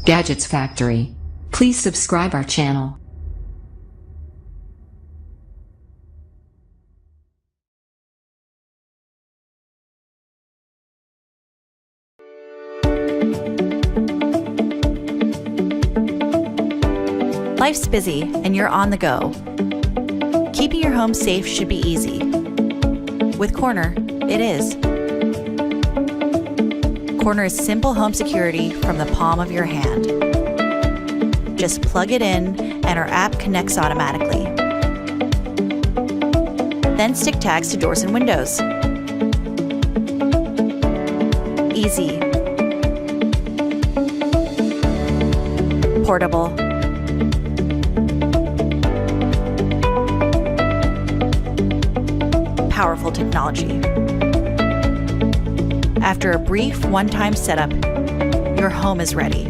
Gadgets Factory. Please subscribe our channel. Life's busy and you're on the go. Keeping your home safe should be easy. With Corner, it is. Corner is simple home security from the palm of your hand. Just plug it in and our app connects automatically. Then stick tags to doors and windows. Easy. Portable. Powerful technology. After a brief one-time setup, your home is ready.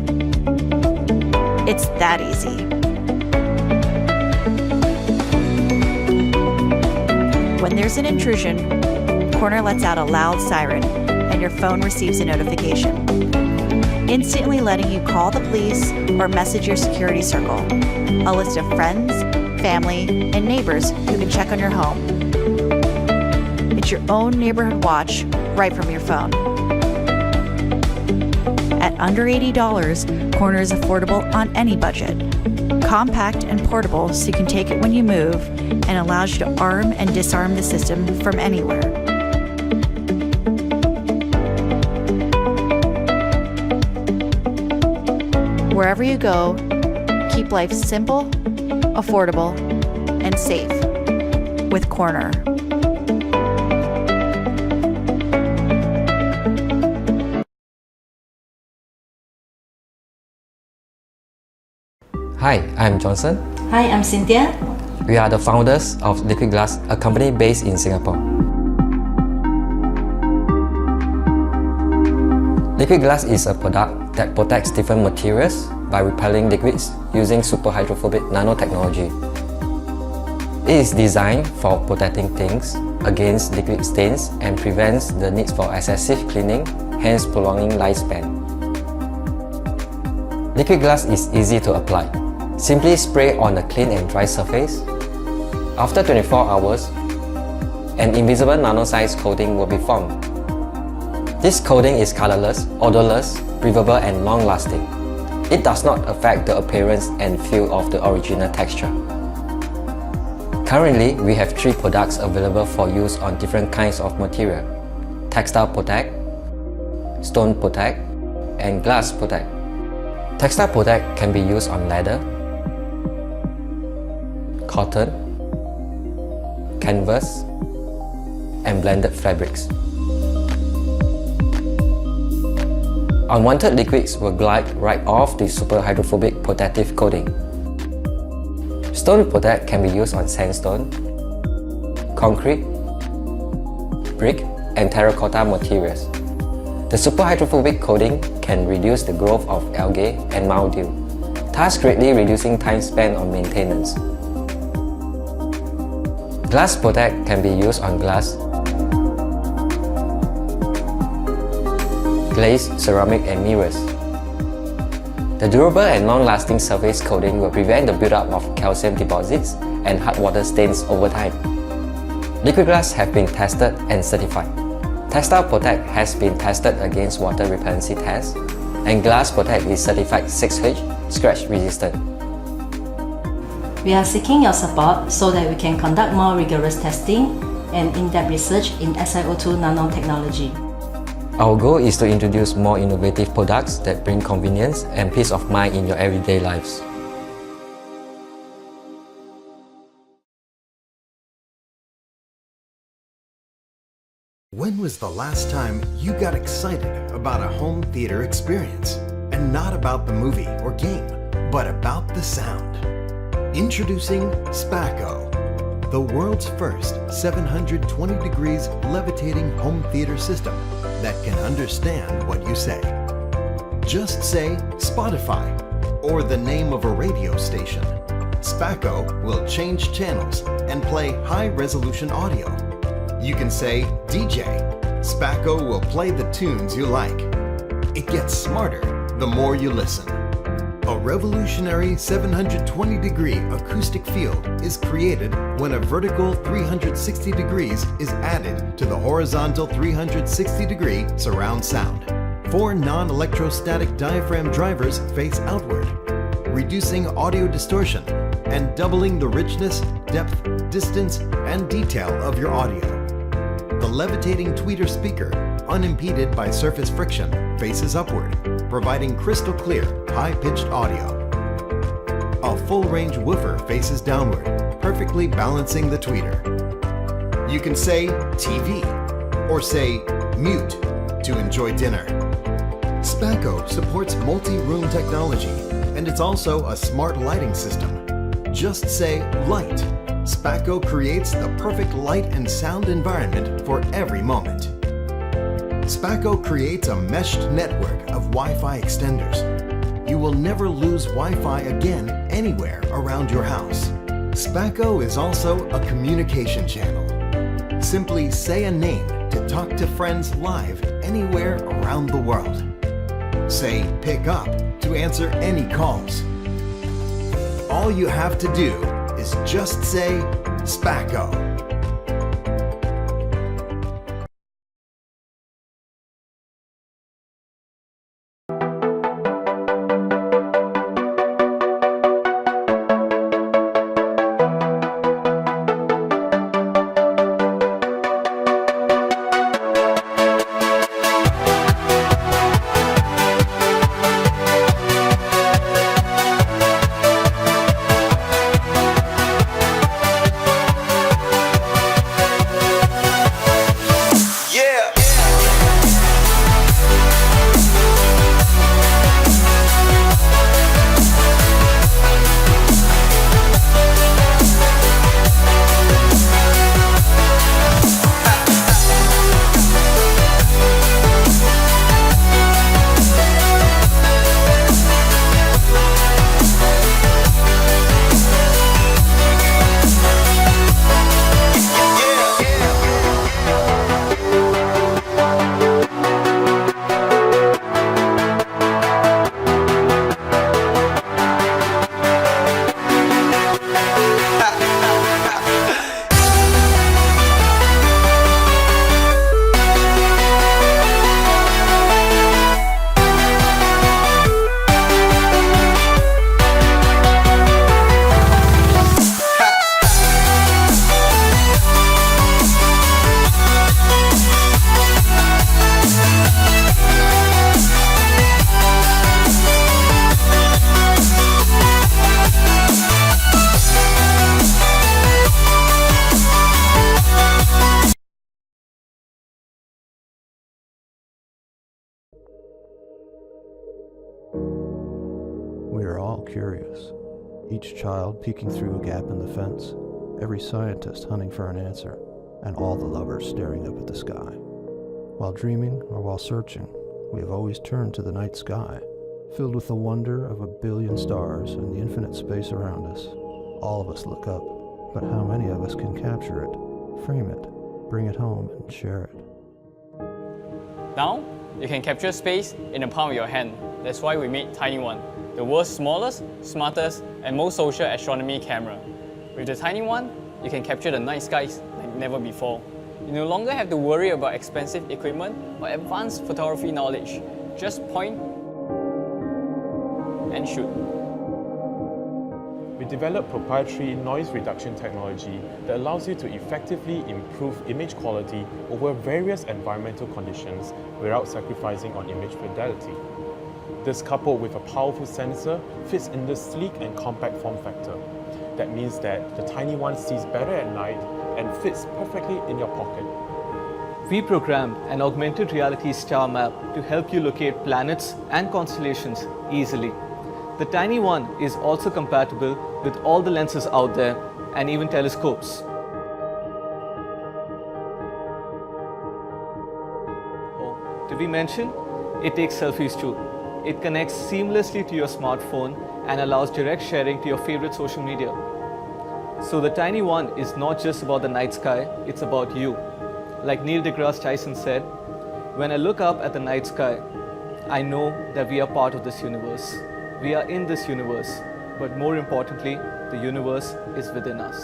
It's that easy. When there's an intrusion, Corner lets out a loud siren and your phone receives a notification, instantly letting you call the police or message your security circle, a list of friends, family, and neighbors who can check on your home. It's your own neighborhood watch right from your phone. At under $80, Corner is affordable on any budget. Compact and portable so you can take it when you move, and allows you to arm and disarm the system from anywhere. Wherever you go, keep life simple, affordable, and safe with Corner. Hi, I'm Johnson. Hi, I'm Cynthia. We are the founders of Liquid Glass, a company based in Singapore. Liquid Glass is a product that protects different materials by repelling liquids using super hydrophobic nanotechnology. It is designed for protecting things against liquid stains and prevents the need for excessive cleaning, hence prolonging lifespan. Liquid Glass is easy to apply. Simply spray on a clean and dry surface. After 24 hours, an invisible nano-sized coating will be formed. This coating is colorless, odorless, breathable, and long-lasting. It does not affect the appearance and feel of the original texture. Currently, we have 3 products available for use on different kinds of material: Textile Protect, Stone Protect, and Glass Protect. Textile Protect can be used on leather, cotton, canvas, and blended fabrics. Unwanted liquids will glide right off the super hydrophobic protective coating. Stone Protect can be used on sandstone, concrete, brick, and terracotta materials. The super hydrophobic coating can reduce the growth of algae and mildew, thus greatly reducing time spent on maintenance. Glass Protect can be used on glass, glaze, ceramic, and mirrors. The durable and long-lasting surface coating will prevent the buildup of calcium deposits and hard water stains over time. Liquid Glass have been tested and certified. Textile Protect has been tested against water repellency tests, and Glass Protect is certified 6H scratch resistant. We are seeking your support so that we can conduct more rigorous testing and in-depth research in SiO2 nanotechnology. Our goal is to introduce more innovative products that bring convenience and peace of mind in your everyday lives. When was the last time you got excited about a home theater experience? And not about the movie or game, but about the sound. Introducing SPACO, the world's first 720 degrees levitating home theater system that can understand what you say. Just say Spotify or the name of a radio station. SPACO will change channels and play high-resolution audio. You can say DJ. SPACO will play the tunes you like. It gets smarter the more you listen. A revolutionary 720-degree acoustic field is created when a vertical 360 degrees is added to the horizontal 360-degree surround sound. 4 non-electrostatic diaphragm drivers face outward, reducing audio distortion and doubling the richness, depth, distance, and detail of your audio. The levitating tweeter speaker, unimpeded by surface friction, faces upward, providing crystal clear, high-pitched audio. A full-range woofer faces downward, perfectly balancing the tweeter. You can say TV or say mute to enjoy dinner. SPACO supports multi-room technology, and it's also a smart lighting system. Just say light. SPACO creates the perfect light and sound environment for every moment. SPACO creates a meshed network of Wi-Fi extenders. You will never lose Wi-Fi again anywhere around your house. SPACO is also a communication channel. Simply say a name to talk to friends live anywhere around the world. Say pick up to answer any calls. All you have to do is just say SPACO. We are all curious, each child peeking through a gap in the fence, every scientist hunting for an answer, and all the lovers staring up at the sky. While dreaming or while searching, we have always turned to the night sky, filled with the wonder of a billion stars and the infinite space around us. All of us look up, but how many of us can capture it, frame it, bring it home, and share it? Now, you can capture space in the palm of your hand. That's why we made Tiny One, the world's smallest, smartest, and most social astronomy camera. With the Tiny One, you can capture the night skies like never before. You no longer have to worry about expensive equipment or advanced photography knowledge. Just point and shoot. We developed proprietary noise reduction technology that allows you to effectively improve image quality over various environmental conditions without sacrificing on image fidelity. This, coupled with a powerful sensor, fits in this sleek and compact form factor. That means that the Tiny One sees better at night and fits perfectly in your pocket. We programmed an augmented reality star map to help you locate planets and constellations easily. The Tiny One is also compatible with all the lenses out there and even telescopes. Oh, did we mention? It takes selfies too. It connects seamlessly to your smartphone and allows direct sharing to your favorite social media. So the Tiny One is not just about the night sky, it's about you. Like Neil deGrasse Tyson said, "When I look up at the night sky, I know that we are part of this universe." We are in this universe, but more importantly, the universe is within us.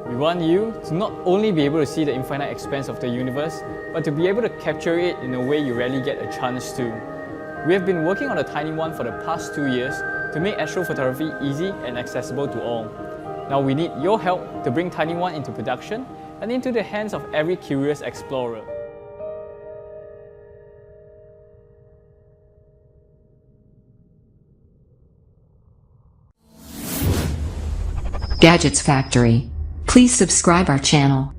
We want you to not only be able to see the infinite expanse of the universe, but to be able to capture it in a way you rarely get a chance to. We have been working on the Tiny One for the past 2 years to make astrophotography easy and accessible to all. Now we need your help to bring Tiny One into production and into the hands of every curious explorer. Gadgets Factory. Please subscribe our channel.